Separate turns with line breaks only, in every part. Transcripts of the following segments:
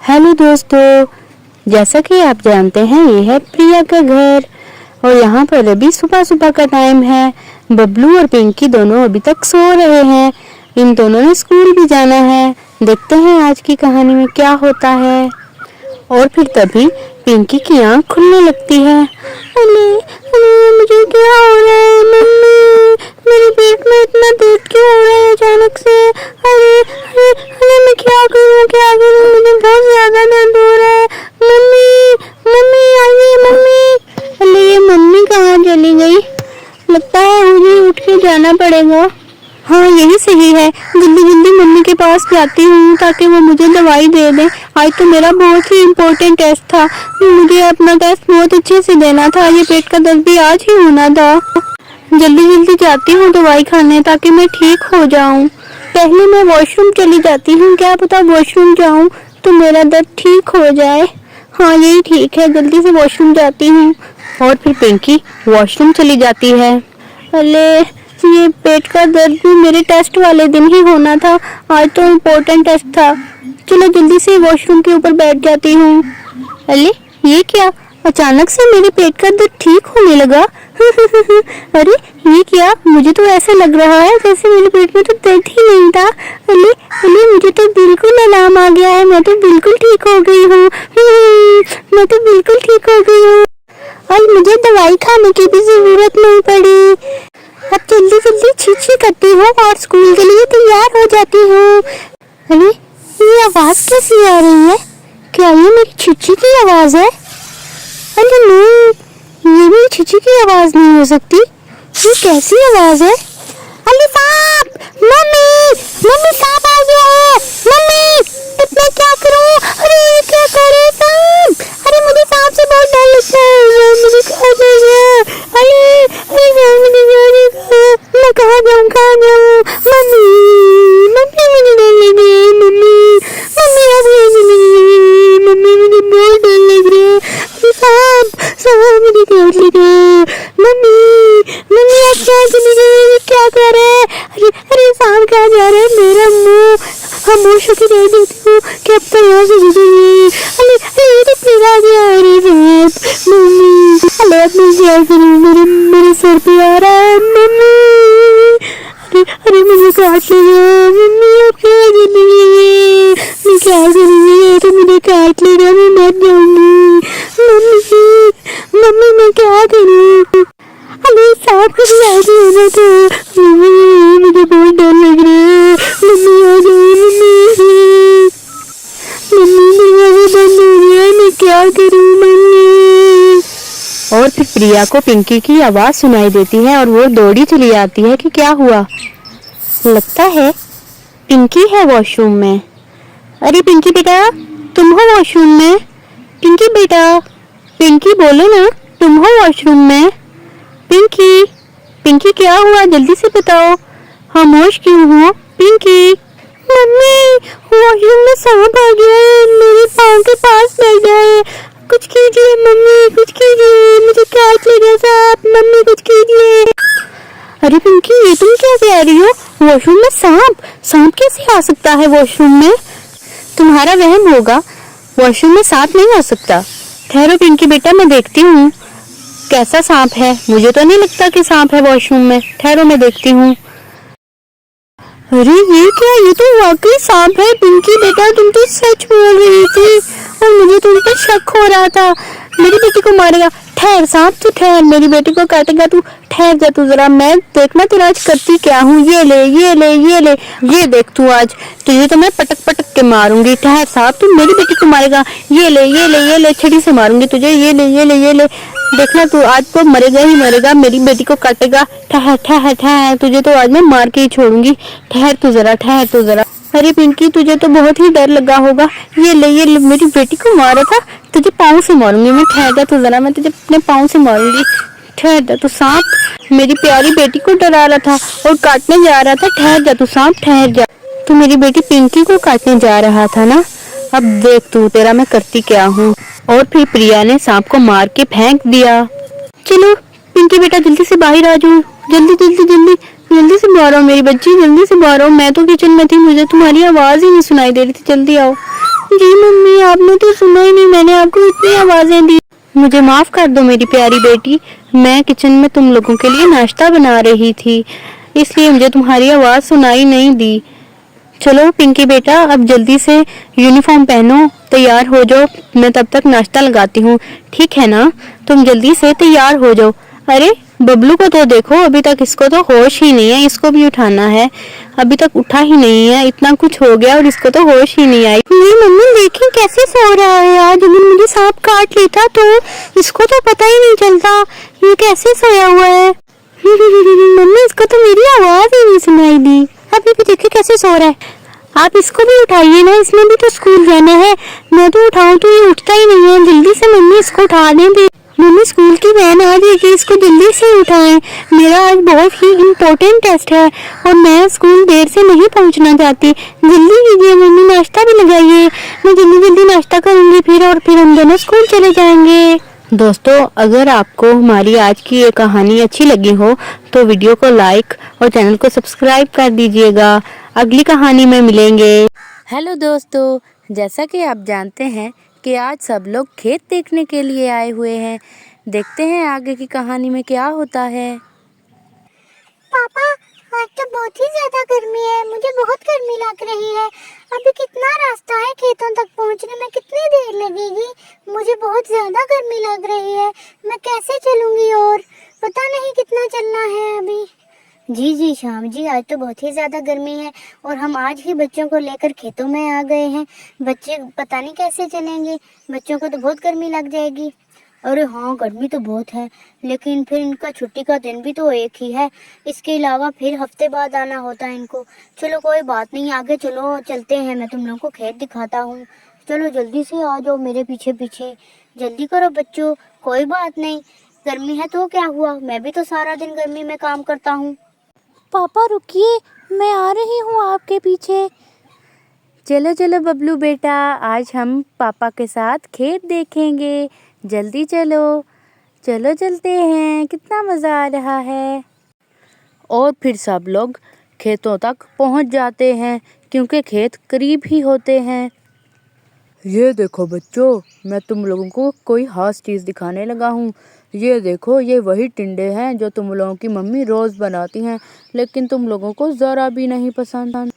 Hello दोस्तों, जैसा कि आप जानते हैं ये है प्रिया का घर और यहाँ पर अभी सुबह सुबह का टाइम है। बबलू और पिंकी दोनों अभी तक सो रहे हैं। इन दोनों ने स्कूल भी जाना है। देखते हैं आज की कहानी में क्या होता है। और फिर तभी पिंकी की आंख खुलने लगती है। अरे अरे मुझे क्या हो रहा है मम्मी, मेरे पेट में इतना दर्द क्यों हो रहा है अचानक से। अरे अरे अरे मैं क्या करूं, मुझे बहुत ज्यादा दर्द हो रहा है। मम्मी मम्मी आइए मम्मी। अरे ये मम्मी कहाँ चली गई, लगता है मुझे उठ के जाना पड़ेगा। हाँ यही सही है, जल्दी जल्दी मम्मी के पास जाती हूँ ताकि वो मुझे दवाई दे दे। आज तो मेरा बहुत ही इम्पोर्टेंट टेस्ट था, मुझे अपना टेस्ट बहुत अच्छे से देना था। ये पेट का दर्द भी आज ही होना था। जल्दी जल्दी जाती हूँ दवाई खाने ताकि मैं ठीक हो जाऊँ। पहले मैं वॉशरूम चली जाती हूँ, क्या पता वॉशरूम जाऊँ तो मेरा दर्द ठीक हो जाए। हाँ यही ठीक है, जल्दी से वॉशरूम जाती हूँ। और फिर पिंकी वॉशरूम चली जाती है। अरे ये पेट का दर्द भी मेरे टेस्ट वाले दिन ही होना था, आज तो इम्पोर्टेंट टेस्ट था। चलो जल्दी से वॉशरूम के ऊपर बैठ जाती हूँ। अरे ये क्या, अचानक से मेरे पेट का दर्द ठीक होने लगा। अरे ये क्या, मुझे तो ऐसा लग रहा है जैसे मेरे पेट में तो दर्द ही नहीं था। अरे अरे मुझे तो बिल्कुल आराम आ गया है, मैं तो बिल्कुल ठीक हो गई हूँ। मैं तो बिल्कुल ठीक हो गई हूँ और मुझे दवाई खाने की भी जरूरत नहीं पड़ी। अब जल्दी जल्दी छी करती हूँ और स्कूल के लिए तैयार हो जाती हूँ। अरे ये आवाज कैसी आ रही है, क्या ये मेरी छिछी की आवाज है? अरे नहीं, ये मेरी छिछी की आवाज नहीं हो सकती, ये कैसी आवाज है? अली साहब, मम्मी मम्मी साहब आ गया है। मम्मी अब मैं क्या करूँ? अरे क्या करे साहब, अरे मुझे सांप से बहुत डर लगता है, मुझे खा जाएगा। अरे अरे मैं कहाँ जाऊँ मम्मी मम्मी मुझे डर लग रहा है। मम्मी मम्मी आप मम्मी मुझे बहुत डर लग रहा है। अरे साहब मुझे डर लग रहा है। मम्मी मम्मी आप क्या चली गई, क्या कर रहे हैं? अरे अरे सांप कहाँ जा रहा है, मेरा मुंह खामोश होकर रह देती हूँ कि अब तो यहाँ से गुजरिए। अरे अरे ये तो फिर आ गया। अरे साहब मम्मी अरे अब मैं क्या करूँ, मेरे सर पे आ रहा है। मम्मी अरे अरे मुझे काट लेगा। मम्मी अब क्या करूँगी, मैं क्या करूँगी, ये तो मुझे काट लेगा, मैं मर जाऊंगी। मम्मी मम्मी मैं क्या करूँ? अरे सांप कभी आगे होना था। मम्मी मुझे बहुत डर लग रहा है। मम्मी आ जाओ मम्मी, मम्मी दरवाजा बंद हो गया है, मैं क्या करूँ मम्मी? और फिर प्रिया को पिंकी की आवाज सुनाई देती है और वो दौड़ी चली आती है कि क्या हुआ। लगता है पिंकी है वॉशरूम में। अरे पिंकी बेटा, तुम हो वॉशरूम में? पिंकी बेटा, पिंकी बोलो ना, तुम हो वॉशरूम में? पिंकी पिंकी क्या हुआ, जल्दी से बताओ, खामोश क्यों हो पिंकी? मम्मी वॉशरूम में सांप आ गया है, मेरे पाँव के पास बैठा है, कुछ कीजिए मम्मी, कुछ कीजिए, मुझे काट लेगा सांप, मम्मी कुछ कीजिए। अरे पिंकी ये तुम क्या कह रही हो, वॉशरूम में सांप? सांप कैसे आ सकता है वॉशरूम में? तुम्हारा वहम होगा, वॉशरूम में सांप नहीं आ सकता। ठहरो पिंकी बेटा, मैं देखती हूँ कैसा सांप है। मुझे तो नहीं लगता कि सांप है वॉशरूम में, ठहरो मैं देखती हूँ। अरे ये क्या, ये तो वाकई सांप है। पिंकी बेटा तुम तो सच बोल रही थी और मुझे तुम पर शक हो रहा था। मेरी बेटी को मारेगा? ठहर सांप तू ठहर, मेरी बेटी को काटेगा तू, ठहर जा तू जरा, मैं देखना तेरा आज करती क्या हूँ। ये ले ये ले ये ले, ये देख तू, आज तुझे तो मैं पटक पटक के मारूंगी। ठहर सांप, तू मेरी बेटी को मारेगा? ये ले ये ले ये ले, छड़ी से मारूंगी तुझे, ये ले ये ले ये ले, देखना तू आज तो मरेगा ही मरेगा, मेरी बेटी को काटेगा। ठहर ठहर ठहर, तुझे तो आज मैं मार के ही छोड़ूंगी, ठहर तू जरा, ठहर तू जरा। अरे पिंकी तुझे तो बहुत ही डर लगा होगा, ये ले मेरी बेटी को मारा था, तुझे पाँव से मारूंगी मैं, ठहर जा तू जरा, मैं तुझे अपने पाँव से मारूंगी, ठहर जा तू। सांप मेरी प्यारी बेटी को डरा रहा था और काटने जा रहा था, ठहर जा तू सांप, ठहर जा। तू मेरी बेटी पिंकी को काटने जा रहा था ना, अब देख तू तेरा मैं करती क्या हूँ। और फिर प्रिया ने सांप को मार के फेंक दिया। चलो पिंकी बेटा जल्दी से बाहर आ जाओ, जल्दी जल्दी जल्दी जल्दी से बाहर आओ मेरी बच्ची, जल्दी से बाहर आओ। मैं तो किचन में थी, मुझे तुम्हारी आवाज ही नहीं सुनाई दे रही थी, जल्दी आओ। जी मम्मी, आपने तो सुना ही नहीं, मैंने आपको इतनी आवाजें दी। मुझे माफ कर दो मेरी प्यारी बेटी, मैं किचन में तुम लोगों के लिए नाश्ता बना रही थी, इसलिए मुझे तुम्हारी आवाज सुनाई नहीं दी। चलो पिंकी बेटा, अब जल्दी से यूनिफॉर्म पहनो, तैयार हो जाओ, मैं तब तक नाश्ता लगाती हूँ, ठीक है ना? तुम जल्दी से तैयार हो जाओ। अरे बबलू को तो देखो, अभी तक इसको तो होश ही नहीं है, इसको भी उठाना है, अभी तक उठा ही नहीं है, इतना कुछ हो गया और इसको तो होश ही नहीं आई। जी मम्मी देखिए कैसे सो रहा है, आज अगर मुझे सांप काट लेता तो इसको तो पता ही नहीं चलता, ये कैसे सोया हुआ है। मम्मी इसको तो मेरी आवाज ही नहीं सुनाई दी, अभी भी देखिए कैसे सो रहा है। आप इसको भी उठाइए ना, इसने भी तो स्कूल जाना है, मैं तो उठाऊं तो ये उठता ही नहीं है, जल्दी से मम्मी इसको उठा दें। मम्मी स्कूल की वैन आ जाएगी, इसको जल्दी से उठाएं, मेरा आज बहुत ही इम्पोर्टेंट टेस्ट है और मैं स्कूल देर से नहीं पहुंचना चाहती। जल्दी कीजिए मम्मी, नाश्ता भी लगाइए, मैं जल्दी जल्दी नाश्ता करूंगी फिर हम दोनों स्कूल चले जाएंगे। दोस्तों, अगर आपको हमारी आज की ये कहानी अच्छी लगी हो तो वीडियो को लाइक और चैनल को सब्सक्राइब कर दीजिएगा। अगली कहानी में मिलेंगे। हेलो दोस्तों, जैसा कि आप जानते हैं कि आज सब लोग खेत देखने के लिए आए हुए हैं। देखते हैं आगे की कहानी में क्या होता है।
पापा, आज तो बहुत ही ज्यादा गर्मी है, मुझे बहुत गर्मी लग रही है। अभी कितना रास्ता है खेतों तक पहुंचने में, कितनी देर लगेगी? मुझे बहुत ज्यादा गर्मी लग रही है, मैं कैसे चलूंगी और पता नहीं कितना चलना है अभी। जी श्याम जी, आज तो बहुत ही ज़्यादा गर्मी है और हम आज ही बच्चों को लेकर खेतों में आ गए हैं। बच्चे पता नहीं कैसे चलेंगे, बच्चों को तो बहुत गर्मी लग जाएगी। अरे हाँ, गर्मी तो बहुत है, लेकिन फिर इनका छुट्टी का दिन भी तो एक ही है, इसके अलावा फिर हफ्ते बाद आना होता है इनको। चलो कोई बात नहीं, आगे चलो चलते हैं, मैं तुम लोगों को खेत दिखाता हूँ। चलो जल्दी से आ जाओ मेरे पीछे पीछे, जल्दी करो बच्चों। कोई बात नहीं, गर्मी है तो क्या हुआ, मैं भी तो सारा दिन गर्मी में काम करता हूँ।
पापा रुकिए, मैं आ रही हूँ आपके पीछे। चलो चलो बबलू बेटा, आज हम पापा के साथ खेत देखेंगे, जल्दी चलो। चलो चलते हैं, कितना मज़ा आ रहा है। और फिर सब लोग खेतों तक पहुँच जाते हैं क्योंकि खेत करीब ही होते हैं। ये देखो बच्चों, मैं तुम लोगों को कोई खास चीज़ दिखाने लगा हूँ। ये देखो, ये वही टिंडे हैं जो तुम लोगों की मम्मी रोज़ बनाती हैं, लेकिन तुम लोगों को ज़रा भी नहीं पसंद।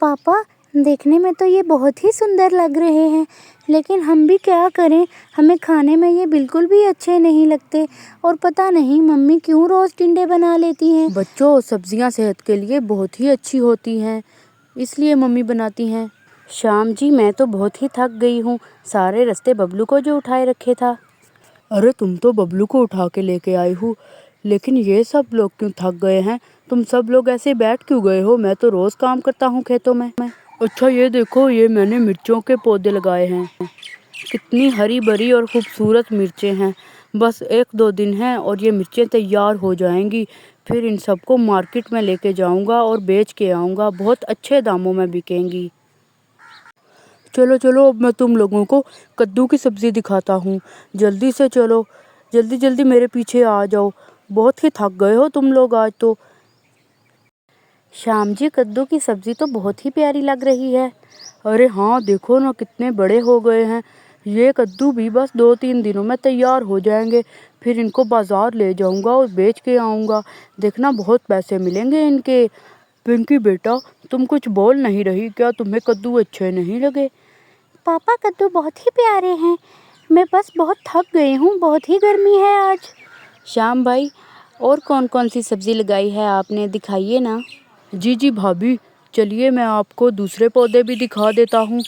पापा, देखने में तो ये बहुत ही सुंदर लग रहे हैं, लेकिन हम भी क्या करें, हमें खाने में ये बिल्कुल भी अच्छे नहीं लगते और पता नहीं मम्मी क्यों रोज़ टिंडे बना लेती हैं। बच्चों, सब्जियां सेहत के लिए बहुत ही अच्छी होती हैं, इसलिए मम्मी बनाती हैं। श्याम जी, मैं तो बहुत ही थक गई हूँ, सारे रास्ते बबलू को जो उठाए रखे था। अरे तुम तो बबलू को उठा के लेके आई हो, लेकिन ये सब लोग क्यों थक गए हैं? तुम सब लोग ऐसे बैठ क्यों गए हो? मैं तो रोज़ काम करता हूँ खेतों में। अच्छा ये देखो, ये मैंने मिर्चों के पौधे लगाए हैं, कितनी हरी भरी और खूबसूरत मिर्चें हैं। बस 1-2 दिन हैं और ये मिर्चें तैयार हो जाएंगी, फिर इन सबको मार्केट में लेके जाऊंगा और बेच के आऊँगा, बहुत अच्छे दामों में बिकेंगी। चलो चलो, अब मैं तुम लोगों को कद्दू की सब्ज़ी दिखाता हूँ, जल्दी से चलो, जल्दी जल्दी मेरे पीछे आ जाओ, बहुत ही थक गए हो तुम लोग आज तो। श्याम जी, कद्दू की सब्ज़ी तो बहुत ही प्यारी लग रही है। अरे हाँ, देखो ना कितने बड़े हो गए हैं, ये कद्दू भी बस 2-3 दिनों में तैयार हो जाएंगे, फिर इनको बाज़ार ले जाऊंगा और बेच के आऊँगा, देखना बहुत पैसे मिलेंगे इनके। पिंकी बेटा, तुम कुछ बोल नहीं रही, क्या तुम्हें कद्दू अच्छे नहीं लगे? पापा, कद्दू बहुत ही प्यारे हैं, मैं बस बहुत थक गई हूँ, बहुत ही गर्मी है आज। श्याम भाई, और कौन कौन सी सब्ज़ी लगाई है आपने, दिखाइए ना। जी भाभी, चलिए मैं आपको दूसरे पौधे भी दिखा देता हूँ,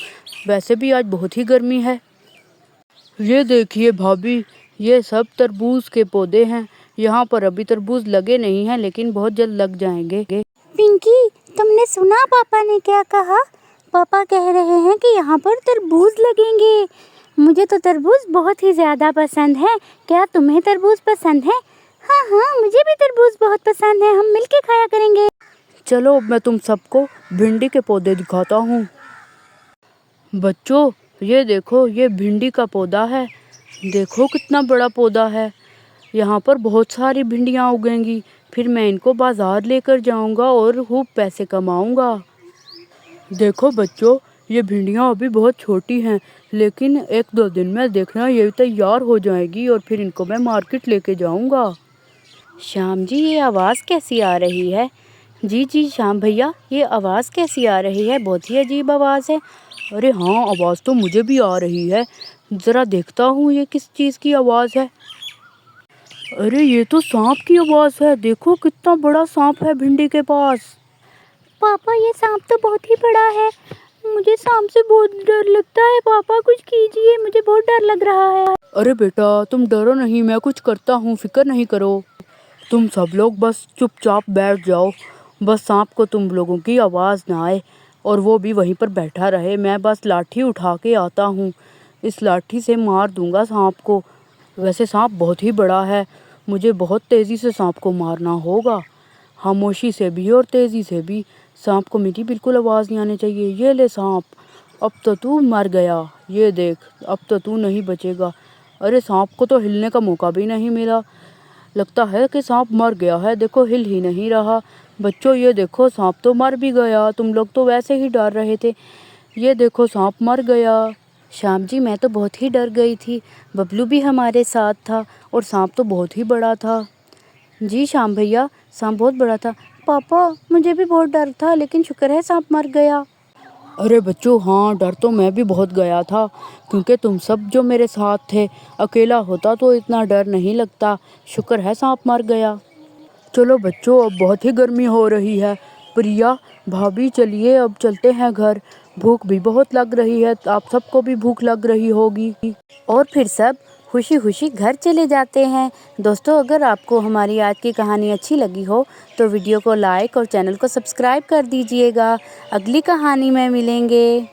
वैसे भी आज बहुत ही गर्मी है। ये देखिए भाभी, ये सब तरबूज के पौधे हैं, यहाँ पर अभी तरबूज लगे नहीं हैं, लेकिन बहुत जल्द लग जाएंगे।
पिंकी, तुमने सुना पापा ने क्या कहा? पापा कह रहे हैं कि यहाँ पर तरबूज लगेंगे। मुझे तो तरबूज बहुत ही ज़्यादा पसंद है, क्या तुम्हें तरबूज पसंद है? हाँ हाँ, मुझे भी तरबूज बहुत पसंद है, हम मिलके खाया करेंगे।
चलो मैं तुम सबको भिंडी के पौधे दिखाता हूँ। बच्चों, ये देखो, ये भिंडी का पौधा है, देखो कितना बड़ा पौधा है, यहाँ पर बहुत सारी भिंडियाँ उगेंगी, फिर मैं इनको बाज़ार लेकर जाऊँगा और खूब पैसे कमाऊँगा। देखो बच्चों,
ये भिंडियाँ अभी बहुत छोटी हैं, लेकिन 1-2 दिन में देखना ये तैयार हो जाएगी और फिर इनको मैं मार्केट लेके जाऊंगा।
श्याम जी, ये आवाज़ कैसी आ रही है? जी जी श्याम भैया, ये आवाज़ कैसी आ रही है? बहुत ही अजीब आवाज़ है।
अरे हाँ, आवाज़ तो मुझे भी आ रही है। ज़रा देखता हूँ ये किस चीज़ की आवाज़ है। अरे ये तो सांप की आवाज़ है। देखो कितना बड़ा सांप है भिंडी के पास।
पापा ये सांप तो बहुत ही बड़ा है, मुझे सांप से बहुत डर लगता है। पापा कुछ कीजिए, मुझे बहुत डर लग रहा है।
अरे बेटा तुम डरो नहीं, मैं कुछ करता हूँ, फिक्र नहीं करो। तुम सब लोग बस चुपचाप बैठ जाओ। बस सांप को तुम लोगों की आवाज़ ना आए और वो भी वहीं पर बैठा रहे। मैं बस लाठी उठा के आता हूँ, इस लाठी से मार दूंगा सांप को। वैसे सांप बहुत ही बड़ा है, मुझे बहुत तेज़ी से सांप को मारना होगा, खामोशी से भी और तेज़ी से भी। सांप को मेरी बिल्कुल आवाज़ नहीं आनी चाहिए। ये ले सांप, अब तो तू मर गया। ये देख, अब तो तू नहीं बचेगा। अरे सांप को तो हिलने का मौका भी नहीं मिला। लगता है कि सांप मर गया है। देखो हिल ही नहीं रहा। बच्चों ये देखो, सांप तो मर भी गया। तुम लोग तो वैसे ही डर रहे थे। ये देखो सांप मर गया।
श्याम जी, मैं तो बहुत ही डर गई थी। बबलू भी हमारे साथ था और सांप तो बहुत ही बड़ा था। जी श्याम भैया, सांप बहुत बड़ा था। पापा मुझे भी बहुत डर था, लेकिन शुक्र है सांप मर गया।
अरे बच्चों हाँ, डर तो मैं भी बहुत गया था, क्योंकि तुम सब जो मेरे साथ थे। अकेला होता तो इतना डर नहीं लगता। शुक्र है सांप मर गया। चलो बच्चों, अब बहुत ही गर्मी हो रही है। प्रिया, भाभी चलिए अब चलते हैं घर। भूख भी बहुत लग रही है, आप सबको भी भूख लग रही होगी।
और फिर सब खुशी खुशी घर चले जाते हैं। दोस्तों, अगर आपको हमारी आज की कहानी अच्छी लगी हो तो वीडियो को लाइक और चैनल को सब्सक्राइब कर दीजिएगा। अगली कहानी में मिलेंगे।